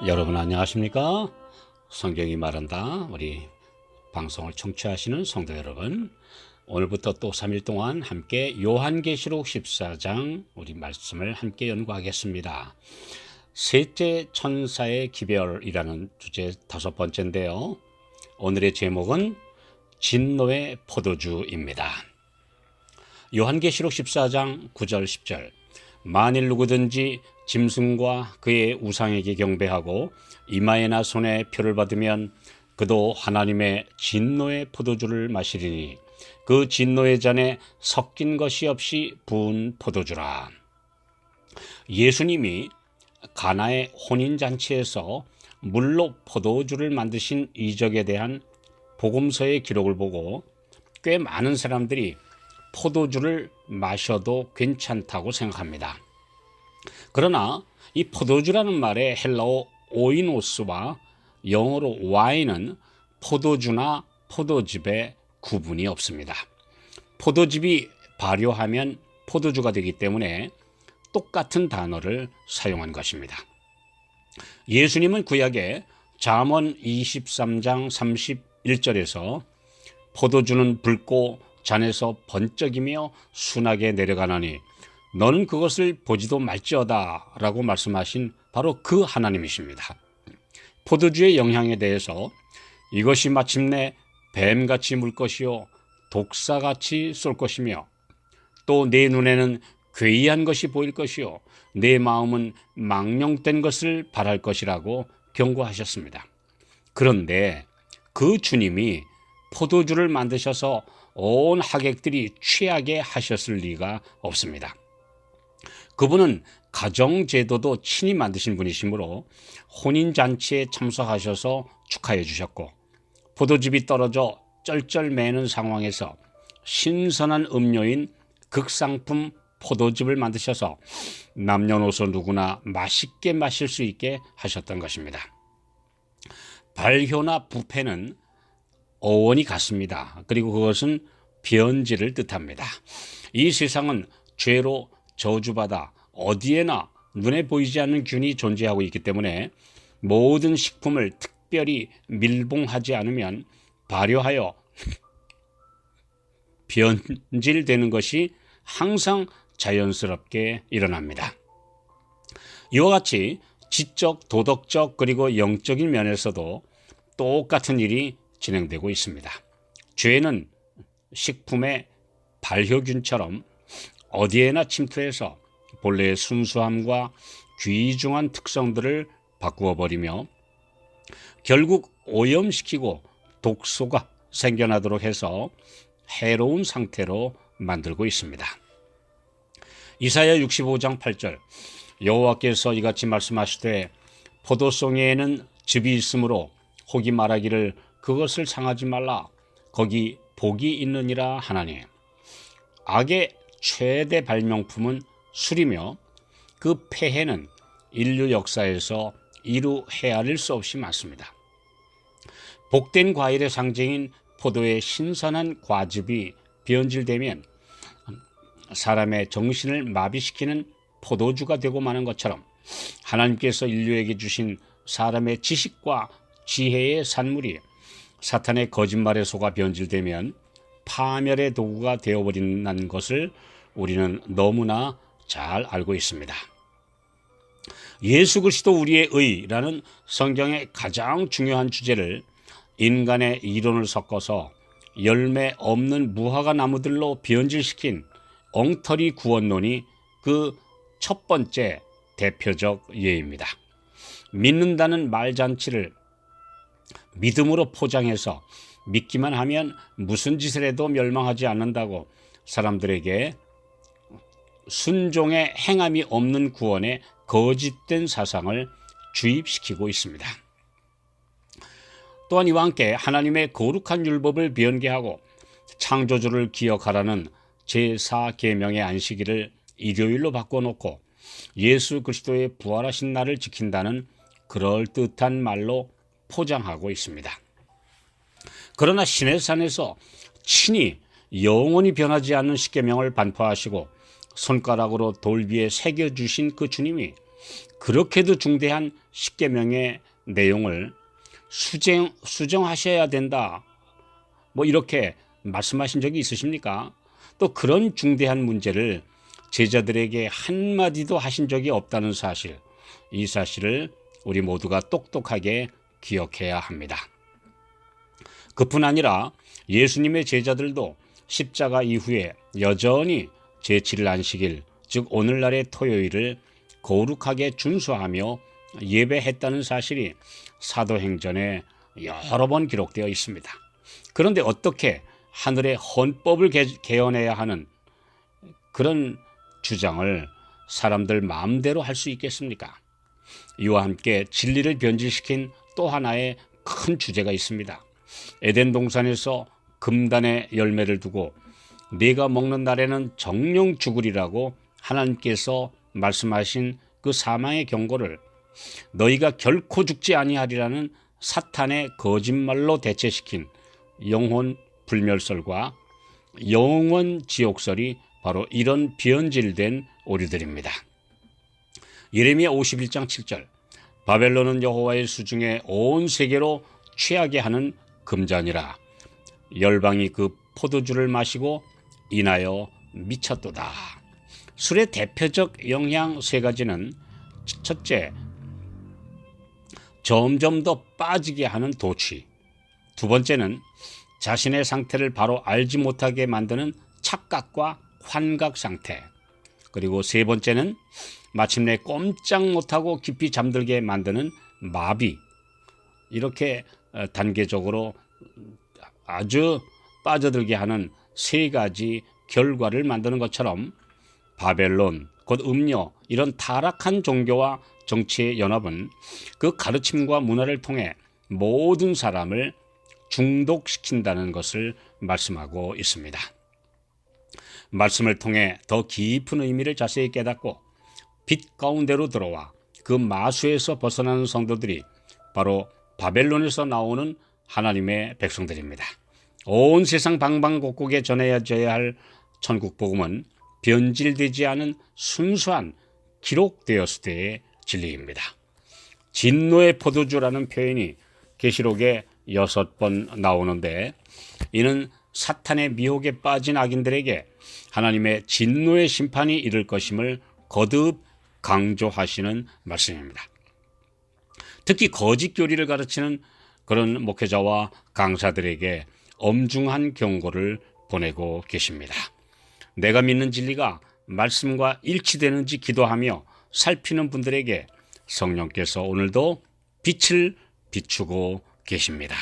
여러분 안녕하십니까? 성경이 말한다. 우리 방송을 청취하시는 성도 여러분, 오늘부터 또 3일 동안 함께 요한계시록 14장 우리 말씀을 함께 연구하겠습니다. 셋째 천사의 기별이라는 주제 5번째인데요. 오늘의 제목은 진노의 포도주입니다. 요한계시록 14장 9절 10절, 만일 누구든지 짐승과 그의 우상에게 경배하고 이마에나 손에 표를 받으면 그도 하나님의 진노의 포도주를 마시리니 그 진노의 잔에 섞인 것이 없이 부은 포도주라. 예수님이 가나의 혼인잔치에서 물로 포도주를 만드신 이적에 대한 복음서의 기록을 보고 꽤 많은 사람들이 포도주를 마셔도 괜찮다고 생각합니다. 그러나 이 포도주라는 말의 헬라어 오이노스와 영어로 와인은 포도주나 포도즙의 구분이 없습니다. 포도즙이 발효하면 포도주가 되기 때문에 똑같은 단어를 사용한 것입니다. 예수님은 구약에 잠언 23장 31절에서 포도주는 붉고 잔에서 번쩍이며 순하게 내려가나니 너는 그것을 보지도 말지어다 라고 말씀하신 바로 그 하나님이십니다. 포도주의 영향에 대해서 이것이 마침내 뱀같이 물 것이요 독사같이 쏠 것이며 또 내 눈에는 괴이한 것이 보일 것이요 내 마음은 망령된 것을 바랄 것이라고 경고하셨습니다. 그런데 그 주님이 포도주를 만드셔서 온 하객들이 취하게 하셨을 리가 없습니다. 그분은 가정제도도 친히 만드신 분이시므로 혼인잔치에 참석하셔서 축하해 주셨고 포도즙이 떨어져 쩔쩔 매는 상황에서 신선한 음료인 극상품 포도즙을 만드셔서 남녀노소 누구나 맛있게 마실 수 있게 하셨던 것입니다. 발효나 부패는 어원이 같습니다. 그리고 그것은 변질을 뜻합니다. 이 세상은 죄로 저주받아 어디에나 눈에 보이지 않는 균이 존재하고 있기 때문에 모든 식품을 특별히 밀봉하지 않으면 발효하여 변질되는 것이 항상 자연스럽게 일어납니다. 이와 같이 지적, 도덕적 그리고 영적인 면에서도 똑같은 일이 진행되고 있습니다. 죄는 식품의 발효균처럼 어디에나 침투해서 본래의 순수함과 귀중한 특성들을 바꾸어 버리며 결국 오염시키고 독소가 생겨나도록 해서 해로운 상태로 만들고 있습니다. 이사야 65장 8절, 여호와께서 이같이 말씀하시되 포도송이에는 즙이 있으므로 혹이 말하기를 그것을 상하지 말라 거기 복이 있느니라 하나니. 악의 최대 발명품은 술이며 그 폐해는 인류 역사에서 이루 헤아릴 수 없이 많습니다. 복된 과일의 상징인 포도의 신선한 과즙이 변질되면 사람의 정신을 마비시키는 포도주가 되고 마는 것처럼 하나님께서 인류에게 주신 사람의 지식과 지혜의 산물이 사탄의 거짓말에 속아 변질되면 파멸의 도구가 되어버린다는 것을 우리는 너무나 잘 알고 있습니다. 예수 그리스도 우리의 의라는 성경의 가장 중요한 주제를 인간의 이론을 섞어서 열매 없는 무화과 나무들로 변질시킨 엉터리 구원론이 그 첫 번째 대표적 예입니다. 믿는다는 말잔치를 믿음으로 포장해서 믿기만 하면 무슨 짓을 해도 멸망하지 않는다고 사람들에게 순종의 행함이 없는 구원에 거짓된 사상을 주입시키고 있습니다. 또한 이와 함께 하나님의 거룩한 율법을 변개하고 창조주를 기억하라는 제4계명의 안식일을 일요일로 바꿔놓고 예수 그리스도의 부활하신 날을 지킨다는 그럴듯한 말로 포장하고 있습니다. 그러나 시내산에서 친히 영원히 변하지 않는 십계명을 반포하시고 손가락으로 돌 위에 새겨주신 그 주님이 그렇게도 중대한 십계명의 내용을 수정하셔야 된다, 뭐 이렇게 말씀하신 적이 있으십니까? 또 그런 중대한 문제를 제자들에게 한마디도 하신 적이 없다는 사실, 이 사실을 우리 모두가 똑똑하게 기억해야 합니다. 그뿐 아니라 예수님의 제자들도 십자가 이후에 여전히 제7일 안식일, 즉 오늘날의 토요일을 거룩하게 준수하며 예배했다는 사실이 사도행전에 여러 번 기록되어 있습니다. 그런데 어떻게 하늘의 헌법을 개헌해야 하는 그런 주장을 사람들 마음대로 할 수 있겠습니까? 이와 함께 진리를 변질시킨 또 하나의 큰 주제가 있습니다. 에덴 동산에서 금단의 열매를 두고 네가 먹는 날에는 정령 죽으리라고 하나님께서 말씀하신 그 사망의 경고를 너희가 결코 죽지 아니하리라는 사탄의 거짓말로 대체시킨 영혼 불멸설과 영원 지옥설이 바로 이런 변질된 오류들입니다. 예레미야 51장 7절, 바벨론은 여호와의 수중에 온 세계로 취하게 하는 금잔이라. 열방이 그 포도주를 마시고 인하여 미쳤도다. 술의 대표적 영향 세 가지는 첫째, 점점 더 빠지게 하는 도취. 두 번째는 자신의 상태를 바로 알지 못하게 만드는 착각과 환각 상태. 그리고 세 번째는 마침내 꼼짝 못하고 깊이 잠들게 만드는 마비. 이렇게 단계적으로 아주 빠져들게 하는 세 가지 결과를 만드는 것처럼 바벨론, 곧 음료, 이런 타락한 종교와 정치의 연합은 그 가르침과 문화를 통해 모든 사람을 중독시킨다는 것을 말씀하고 있습니다. 말씀을 통해 더 깊은 의미를 자세히 깨닫고 빛 가운데로 들어와 그 마수에서 벗어나는 성도들이 바로 바벨론에서 나오는 하나님의 백성들입니다. 온 세상 방방곡곡에 전해져야 할 천국 복음은 변질되지 않은 순수한 기록되었을 때의 진리입니다. 진노의 포도주라는 표현이 계시록에 6번 나오는데, 이는 사탄의 미혹에 빠진 악인들에게 하나님의 진노의 심판이 이를 것임을 거듭 강조하시는 말씀입니다. 특히 거짓 교리를 가르치는 그런 목회자와 강사들에게 엄중한 경고를 보내고 계십니다. 내가 믿는 진리가 말씀과 일치되는지 기도하며 살피는 분들에게 성령께서 오늘도 빛을 비추고 계십니다.